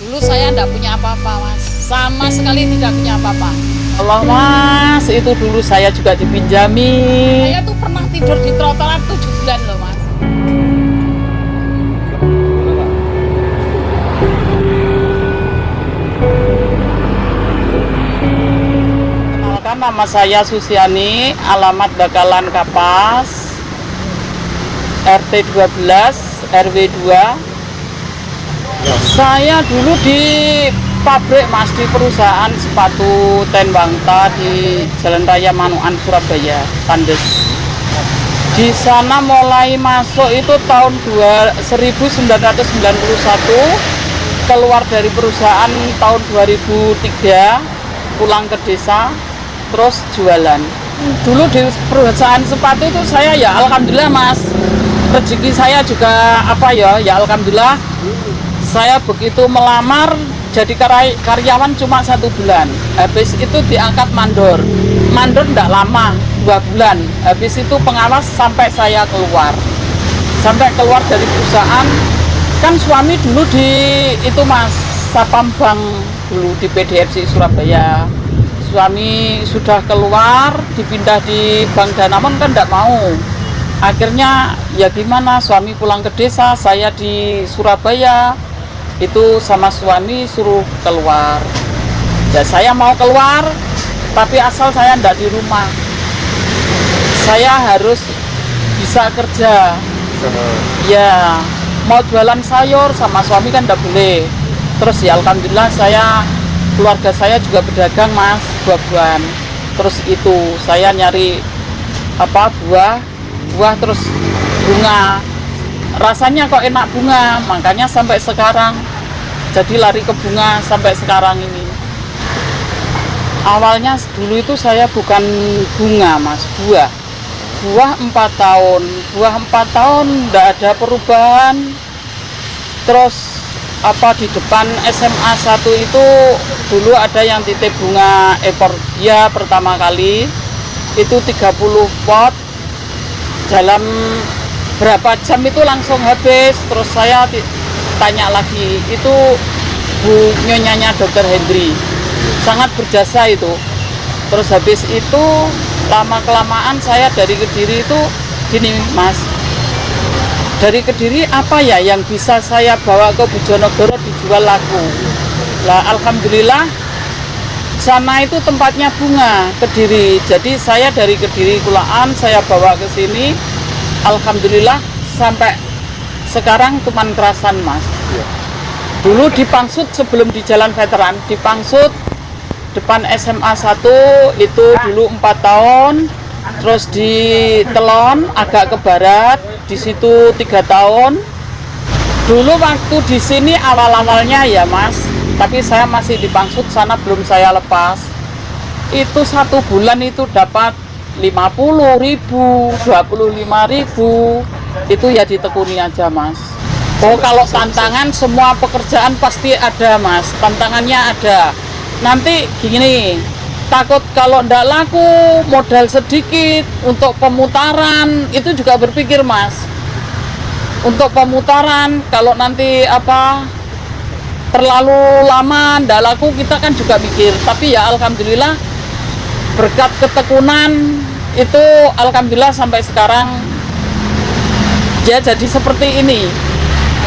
Dulu saya enggak punya apa-apa, Mas. Sama sekali tidak punya apa-apa. Allah Mas, itu dulu saya juga dipinjami. Saya tuh pernah tidur di trotoar 7 bulan loh, Mas. Kenalkan, nama saya Susiani, alamat Bakalan Kapas, RT 12, RW 2. Saya dulu di pabrik Mas, di perusahaan sepatu Tenbangta di Jalan Raya Manukan, Surabaya, Tandes. Di sana mulai masuk itu tahun 1991, keluar dari perusahaan tahun 2003, pulang ke desa, terus jualan. Dulu di perusahaan sepatu itu saya ya alhamdulillah Mas, rezeki saya juga ya alhamdulillah. Saya begitu melamar jadi karyawan cuma 1 bulan, habis itu diangkat mandor enggak lama, 2 bulan, habis itu pengawas sampai saya keluar dari perusahaan. Kan suami dulu di itu Mas, Sapam Bank dulu di PDFC Surabaya. Suami sudah keluar dipindah di Bank Danamon kan enggak mau, akhirnya ya gimana, suami pulang ke desa, saya di Surabaya. Itu sama suami suruh keluar, ya saya mau keluar tapi asal saya ndak di rumah, saya harus bisa kerja. Ya mau jualan sayur sama suami kan ndak boleh. Terus ya alhamdulillah keluarga saya juga berdagang Mas, buah-buahan. Terus itu saya nyari buah terus bunga, rasanya kok enak bunga, makanya sampai sekarang jadi lari ke bunga sampai sekarang ini. Awalnya dulu itu saya bukan bunga Mas, buah 4 tahun enggak ada perubahan. Terus di depan SMA 1 itu dulu ada yang titip bunga ekor dia pertama kali itu 30 pot, dalam berapa jam itu langsung habis. Terus saya tanya lagi, itu Bu Nyonyanya Dr. Hendri, sangat berjasa itu. Terus habis itu lama-kelamaan saya dari Kediri itu gini Mas, dari Kediri apa ya yang bisa saya bawa ke Bojonegoro dijual laku. Lah alhamdulillah sana itu tempatnya bunga Kediri, jadi saya dari Kediri Kulaan saya bawa ke sini, alhamdulillah sampai sekarang cuman kerasan Mas. Dulu di Pangsut sebelum di Jalan Veteran, di Pangsut depan SMA 1 itu dulu 4 tahun. Terus di Telon agak ke barat, di situ 3 tahun. Dulu waktu di sini awal-awalnya ya Mas, tapi saya masih di Pangsut sana, belum saya lepas. Itu 1 bulan itu dapat 50.000, 25.000. Itu ya ditekuni aja Mas. Oh kalau tantangan, semua pekerjaan pasti ada Mas, tantangannya ada. Nanti gini, takut kalau ndak laku, modal sedikit untuk pemutaran, itu juga berpikir Mas. Untuk pemutaran kalau nanti terlalu lama ndak laku, kita kan juga mikir. Tapi ya alhamdulillah berkat ketekunan itu alhamdulillah sampai sekarang ya jadi seperti ini.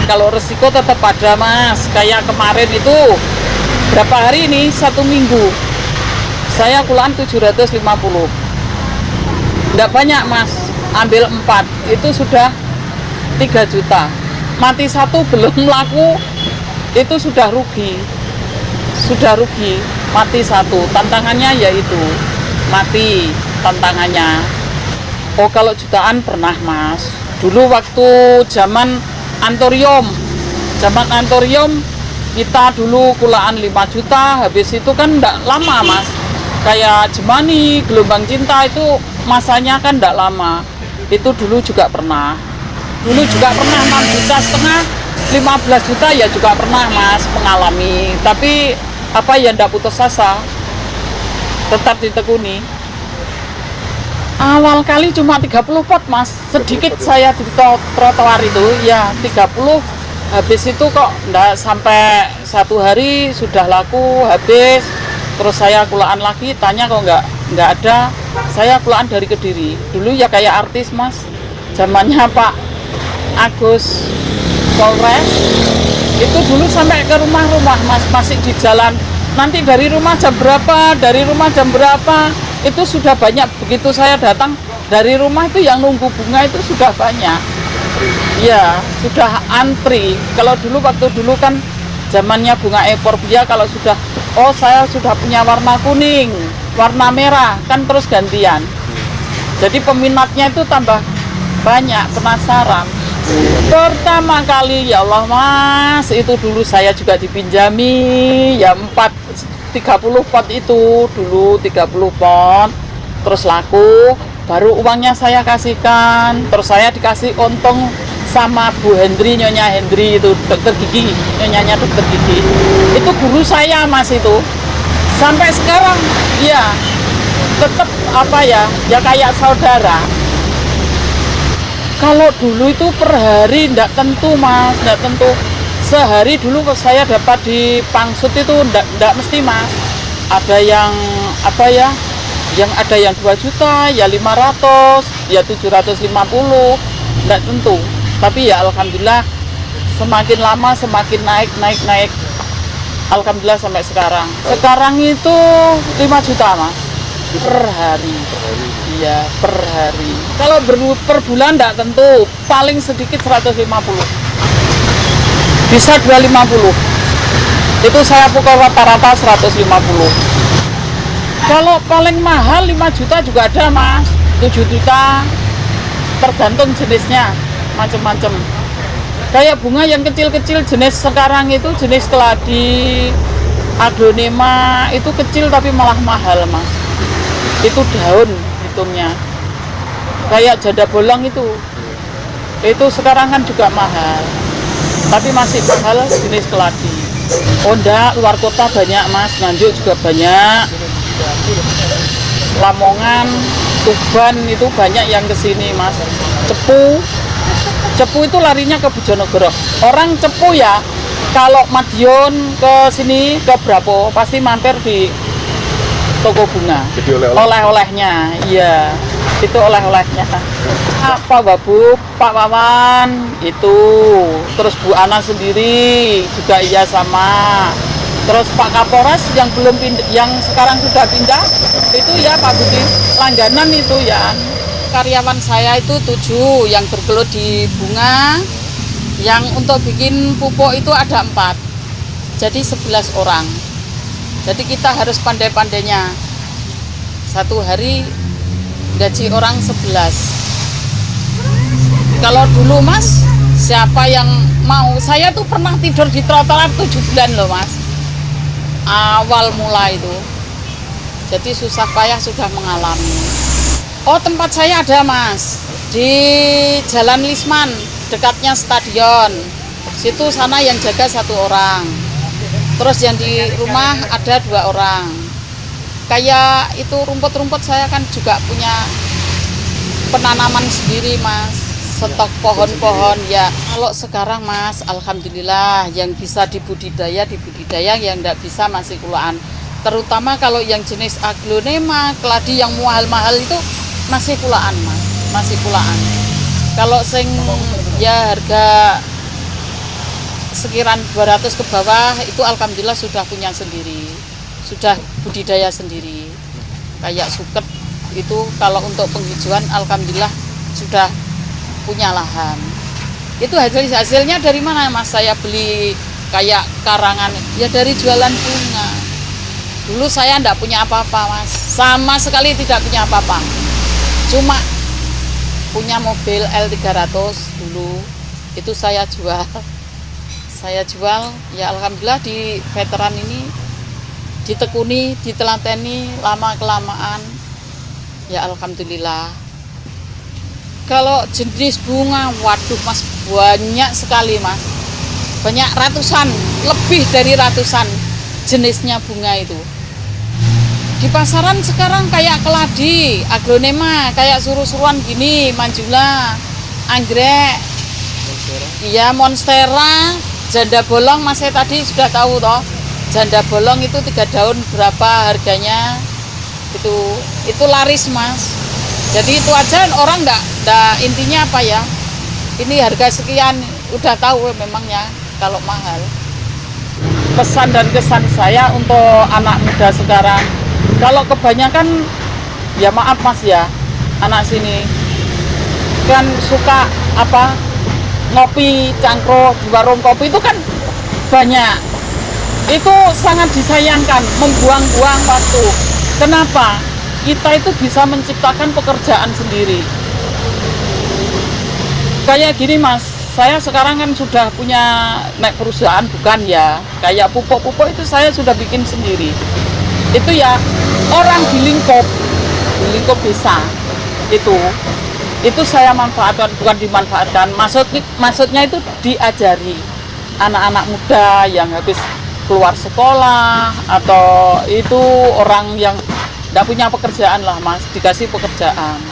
Kalau resiko tetap ada Mas, kayak kemarin itu berapa hari ini, 1 minggu saya kulaan 750, enggak banyak Mas, ambil 4 itu sudah 3 juta, mati 1 belum laku itu sudah rugi, mati 1. Tantangannya yaitu mati tantangannya. Oh kalau jutaan pernah Mas, dulu waktu zaman Antorium kita dulu kulaan 5 juta, habis itu kan enggak lama Mas, kayak Jemani, Gelombang Cinta itu masanya kan enggak lama. Itu dulu juga pernah 6 juta setengah, 15 juta ya juga pernah Mas mengalami. Tapi enggak putus asa, tetap ditekuni. Awal kali cuma 30 pot Mas, sedikit saya di trotoar itu ya 30 habis itu kok enggak sampai 1 hari sudah laku habis. Terus saya kulaan lagi, tanya kok enggak ada. Saya kulaan dari Kediri. Dulu ya kayak artis mas, zamannya Pak Agus Polres. Itu dulu sampai ke rumah-rumah mas, masih di jalan. Nanti dari rumah jam berapa, itu sudah banyak. Begitu saya datang dari rumah itu yang nunggu bunga itu sudah banyak. Iya, sudah antri. Kalau waktu dulu kan zamannya bunga euphorbia, kalau sudah, oh saya sudah punya warna kuning, warna merah, kan terus gantian. Jadi peminatnya itu tambah banyak, penasaran. Pertama kali ya Allah mas, itu dulu saya juga dipinjami ya 30 pot itu dulu 30 pot, terus laku, baru uangnya saya kasihkan, terus saya dikasih untung sama Bu Hendri, Nyonya Hendri itu dokter gigi, nyonyanya dokter gigi, itu guru saya mas itu, sampai sekarang ya tetap ya kayak saudara. Kalau dulu itu per hari enggak tentu mas, enggak tentu. Sehari dulu saya dapat di pangsut itu enggak mesti mas. Ada yang yang ada yang 2 juta, ya 500, ya 750, enggak tentu. Tapi ya alhamdulillah semakin lama semakin naik. Alhamdulillah sampai sekarang. Sekarang itu 5 juta mas per hari. Iya, per hari. Kalau per bulan enggak tentu, paling sedikit 150. Bisa 250. Itu saya pukul rata-rata 150. Kalau paling mahal 5 juta juga ada, Mas. 7 juta. Tergantung jenisnya, macam-macam. Kayak bunga yang kecil-kecil jenis sekarang itu jenis keladi, aglonema, itu kecil tapi malah mahal, Mas. Itu daun hitungnya, kayak janda bolong itu sekarang kan juga mahal, tapi masih mahal jenis keladi. Oh enggak, luar kota banyak mas, Nganjuk juga banyak, Lamongan, Tuban itu banyak yang kesini mas. Cepu itu larinya ke Bojonegoro. Orang Cepu ya, kalau Madiun ke sini ke Brapo pasti mampir di toko bunga. Jadi oleh-olehnya, iya, itu oleh-olehnya. Pak Babu, Pak Wawan, itu, terus Bu Ana sendiri juga iya sama. Terus Pak Kapolres yang belum pindah, yang sekarang sudah pindah, itu ya Pak Budi langganan itu ya. Karyawan saya itu 7 yang bergelut di bunga, yang untuk bikin pupuk itu ada 4, jadi 11 orang. Jadi kita harus pandai-pandainya. 1 hari gaji orang 11. Kalau dulu mas, siapa yang mau? Saya tuh pernah tidur di trotoar 7 bulan loh mas. Awal mula itu. Jadi susah payah sudah mengalami. Oh tempat saya ada mas, di Jalan Lisman, dekatnya stadion. Situ sana yang jaga 1 orang. Terus yang di rumah ada 2 orang. Kayak itu rumput-rumput saya kan juga punya penanaman sendiri mas, stok pohon-pohon ya. Kalau sekarang mas, alhamdulillah yang bisa dibudidaya, yang enggak bisa masih kulaan. Terutama kalau yang jenis aglonema, keladi yang mahal-mahal itu masih kulaan mas, masih kulaan. Kalau sing ya harga sekiran 200 ke bawah itu alhamdulillah sudah punya sendiri, sudah budidaya sendiri. Kayak suket itu kalau untuk penghijauan alhamdulillah sudah punya lahan. Itu hasilnya dari mana mas? Saya beli kayak karangan ya dari jualan bunga. Dulu saya enggak punya apa-apa mas, sama sekali tidak punya apa-apa, cuma punya mobil L300 dulu, itu saya jual ya alhamdulillah. Di veteran ini ditekuni, ditelateni lama kelamaan ya alhamdulillah. Kalau jenis bunga, waduh mas, banyak sekali mas, banyak ratusan, lebih dari ratusan jenisnya bunga itu. Di pasaran sekarang kayak keladi, aglonema, kayak suruh-suruan gini, manjula, anggrek, Iya, monstera, janda bolong Mas saya tadi sudah tahu toh. Janda bolong itu 3 daun berapa harganya? Itu laris Mas. Jadi itu aja orang enggak intinya apa ya? Ini harga sekian udah tahu memangnya kalau mahal. Pesan dan kesan saya untuk anak muda sekarang, kalau kebanyakan ya maaf Mas ya, anak sini kan suka apa ngopi cangkro di warung kopi itu kan banyak, itu sangat disayangkan, membuang-buang waktu. Kenapa? Kita itu bisa menciptakan pekerjaan sendiri. Kayak gini Mas, saya sekarang kan sudah punya naik perusahaan, bukan ya, kayak pupuk-pupuk itu saya sudah bikin sendiri. Itu ya orang di lingkup desa itu saya manfaatkan, bukan dimanfaatkan, maksudnya itu diajari anak-anak muda yang habis keluar sekolah atau itu orang yang tidak punya pekerjaan lah Mas, dikasih pekerjaan.